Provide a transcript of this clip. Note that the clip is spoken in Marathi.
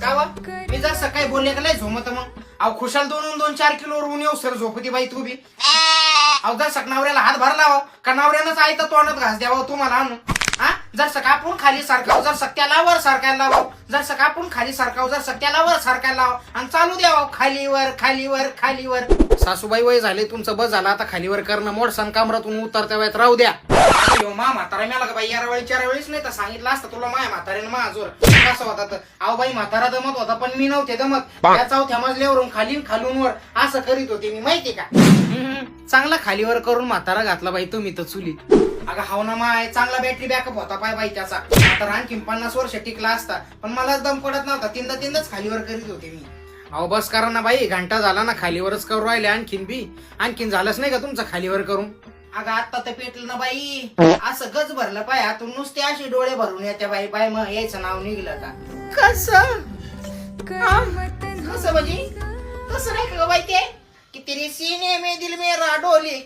का वा मी जर सकाळी बोलले का नाही झोमत मग अहो खुशाल 2-4 किलोवर ऊन येऊ सर झोपती बाई तू बी अहो जर सक नवऱ्याला हात भरला का नवऱ्यानंच आई तर तोंडात घास द्यावा तुम्हाला आणून हा जर सक आपण खाली सारखाव जर सत्याला वर सारखायला लावाव जर सक आपण खाली सारखाव जर सत्याला वर सारखायला लाव आणि चालू द्यावा खालीवर खालीवर खालीवर सासूबाई वय झाले तुमचं बस झालं आता खालीवर करणं मोडसान कामरातून उतरत्या वेळेत राहू द्या मा म्हातारा मिळाला का बाई 4 वेळेस नाही तर सांगितलं असतं तुला माया म्हाताऱ्यानं मा जोर कसं होता तर अहो बाई म्हातारा दमत होता पण मी नव्हते दमत त्या चौथ्या मजल्यावरून खालून वर असं करीत होते मी माहिती का चांगला खालीवर करून म्हातारा घातला बाई तुम्ही तर चुलीत अगं हाव ना माय चांगला बॅटरी बॅकअप होता पाय बाई त्याचा तर आणखी 50 वर्ष टिकला असता पण मला दम पडत नव्हता तीनदाच खालीवर करीत होते मी अहो बस करा ना बाई घंटा झाला ना खालीवरच करू राहिले आणखीन झालंच नाही का तुमचं खालीवर करून अगं आता तर पेटलं ना बाई असं गज भरलं पाय हातून नुसते असे डोळे भरून येते बाई पाय मग यायचं नाव निघलं का कसं म्हणजे कसं नाही का बाई ते कि तेरे सीने में दिल मेरा डोले